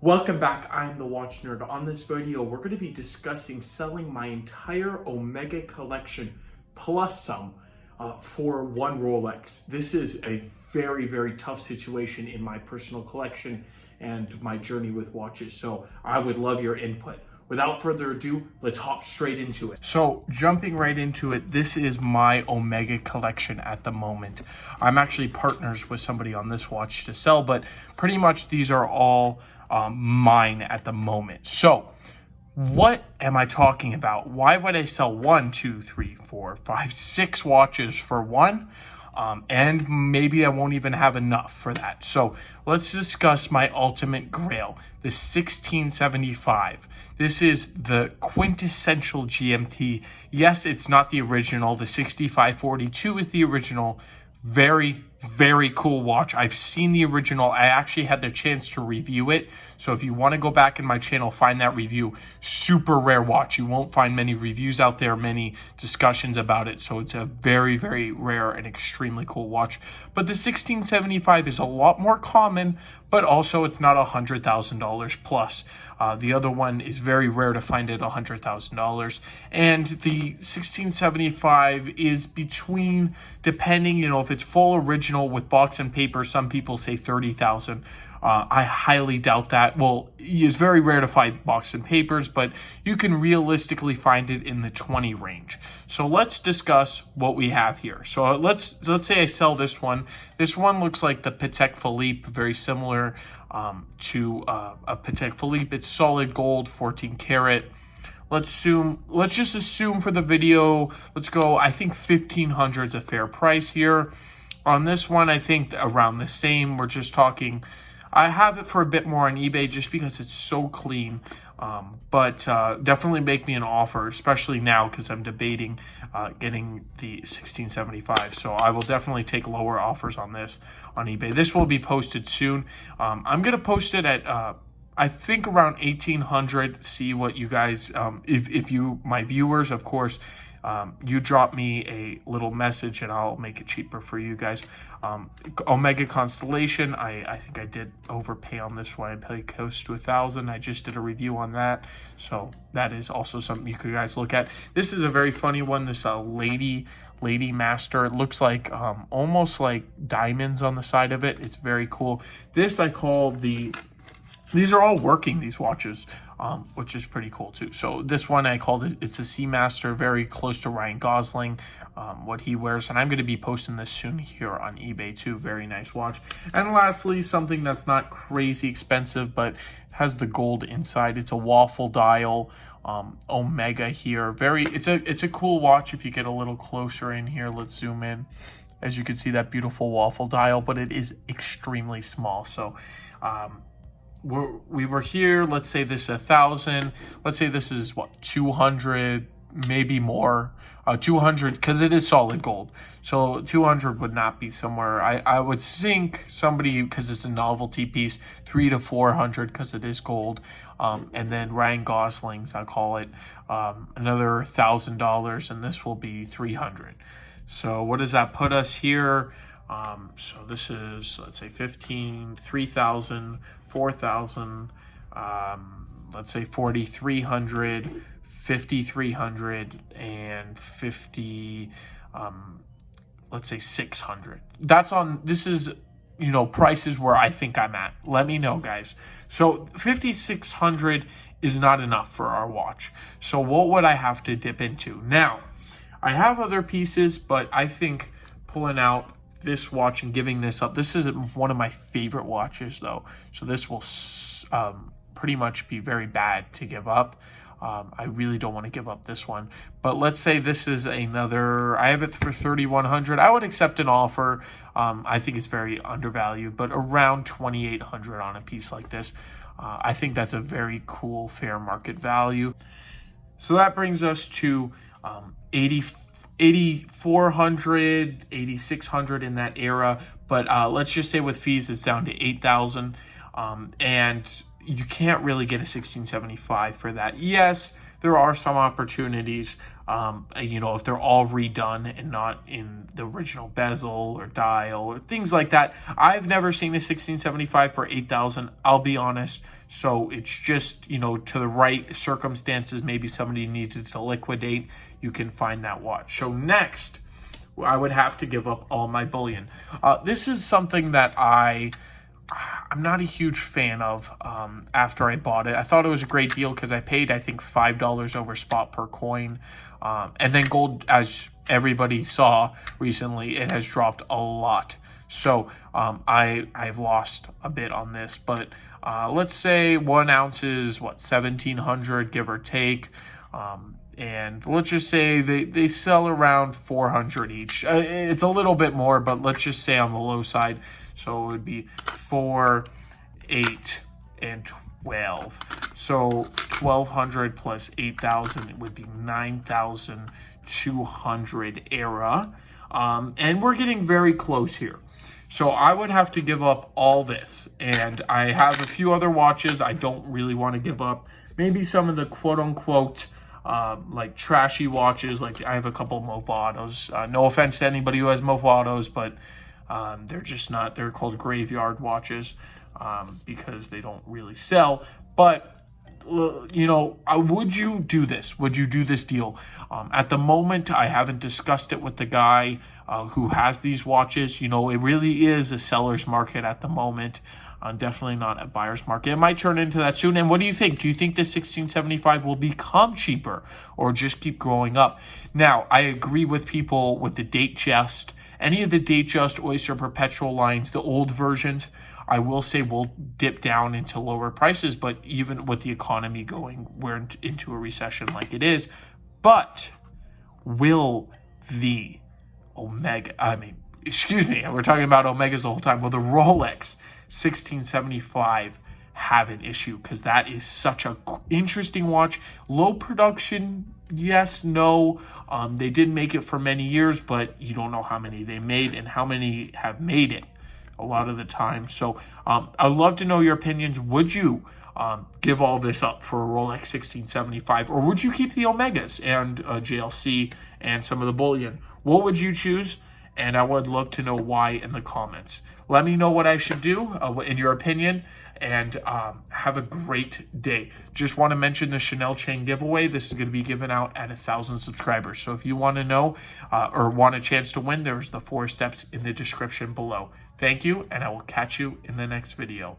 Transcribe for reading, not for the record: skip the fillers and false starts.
Welcome back, I'm the Watch Nerd. On this video, we're going to be discussing selling my entire Omega collection plus some for one Rolex. This is a very, very tough situation in my personal collection and my journey with watches, so I would love your input. Without further ado, let's hop straight into it. So jumping right into it, this is my Omega collection at the moment. I'm actually partners with somebody on this watch to sell, but pretty much these are all mine at the moment. So what am I talking about? Why would I sell 1, 2, 3, 4, 5, 6 watches for one? And maybe I won't even have enough for that. So let's discuss my ultimate grail, the 1675. This is the quintessential GMT. Yes, it's not the original. The 6542 is the original. Very, very cool watch. I've seen the original. I actually had the chance to review it. So if you want to go back in my channel, find that review. Super rare watch. You won't find many reviews out there, many discussions about it. So it's a very, very rare and extremely cool watch. But the 1675 is a lot more common, but also it's not $100,000 plus. The other one is very rare to find at $100,000. And the 1675 is between, depending, if it's full original with box and paper, some people say 30,000. I highly doubt that. Well, it's very rare to find box and papers, but you can realistically find it in the 20 range. So let's discuss what we have here. So let's say I sell this one. This one looks like the Patek Philippe, very similar to a Patek Philippe. It's solid gold, 14 karat. Let's just assume for the video, let's go, I think 1,500 is a fair price here. On this one, I think around the same. We're just talking, I have it for a bit more on eBay just because it's so clean. But definitely make me an offer, especially now because I'm debating getting the 1675. So I will definitely take lower offers on this on eBay. This will be posted soon. I'm going to post it at, I think around 1,800. See what you guys, if you, my viewers, of course, you drop me a little message and I'll make it cheaper for you guys. Omega Constellation, I think I did overpay on this one. I paid close to 1,000. I just did a review on that, so that is also something you could guys look at. This is a very funny one. This Lady Master. It looks like almost like diamonds on the side of it. It's very cool. This I call these are all working, these watches, which is pretty cool too. So this one I called it, it's a Seamaster, very close to Ryan Gosling, what he wears. And I'm going to be posting this soon here on eBay too. Very nice watch. And lastly, something that's not crazy expensive, but has the gold inside. It's a waffle dial, Omega here. It's a cool watch if you get a little closer in here. Let's zoom in. As you can see, that beautiful waffle dial, but it is extremely small. So, we were here, let's say this is 1,000, let's say this is what, 200, maybe more, 200, because it is solid gold, so 200 would not be somewhere. I would think somebody, because it's a novelty piece, 300 to 400 because it is gold, and then Ryan Gosling's, I call it, another $1,000, and this will be 300. So what does that put us here? So this is, let's say 15, 3,000, 4,000, let's say 4,300, 5,300, and 50, let's say 600. That's on, this is, prices where I think I'm at. Let me know, guys. So 5,600 is not enough for our watch. So what would I have to dip into? Now, I have other pieces, but I think pulling out this watch and giving this up, this isn't one of my favorite watches though, so this will pretty much be very bad to give up. I really don't want to give up this one, but let's say this is another, I have it for 3,100. I would accept an offer. I think it's very undervalued, but around 2,800 on a piece like this, I think that's a very cool fair market value. So that brings us to 8,400, 8,600 in that era. But let's just say with fees, it's down to 8,000. And you can't really get a 1675 for that. Yes, there are some opportunities, if they're all redone and not in the original bezel or dial or things like that. I've never seen a 1675 for $8,000, I'll be honest. So it's just, to the right circumstances, maybe somebody needed to liquidate, you can find that watch. So next, I would have to give up all my bullion. This is something that I'm not a huge fan of. After I bought it, I thought it was a great deal because I paid, I think, $5 over spot per coin. And then gold, as everybody saw recently, it has dropped a lot. So I've lost a bit on this, but let's say 1 ounce is $1,700, give or take. And let's just say they sell around 400 each. It's a little bit more, but let's just say on the low side. So it would be 4, 8, and 12. So 1,200 plus 8,000, it would be 9,200 era. And we're getting very close here. So I would have to give up all this. And I have a few other watches I don't really want to give up. Maybe some of the quote-unquote like trashy watches. Like I have a couple Movados. No offense to anybody who has Movados, but they're just not, they're called graveyard watches because they don't really sell. But would you do this? Would you do this deal? At the moment, I haven't discussed it with the guy who has these watches. It really is a seller's market at the moment. Definitely not a buyer's market. It might turn into that soon. And what do you think? Do you think the 1675 will become cheaper or just keep growing up? Now, I agree with people with the Datejust. Any of the Datejust, Oyster, Perpetual lines, the old versions, I will say will dip down into lower prices. But even with the economy going, we're into a recession like it is. But will the we're talking about Omegas the whole time. Will the Rolex 1675 have an issue? Because that is such a interesting watch. Low production, yes, no. They did make it for many years, but you don't know how many they made and how many have made it a lot of the time. So I'd love to know your opinions. Would you give all this up for a Rolex 1675, or would you keep the Omegas and JLC and some of the bullion? What would you choose? And I would love to know why in the comments. Let me know what I should do in your opinion, and have a great day. Just want to mention the Chanel chain giveaway. This is going to be given out at 1,000 subscribers. So if you want to know or want a chance to win, there's the 4 steps in the description below. Thank you, and I will catch you in the next video.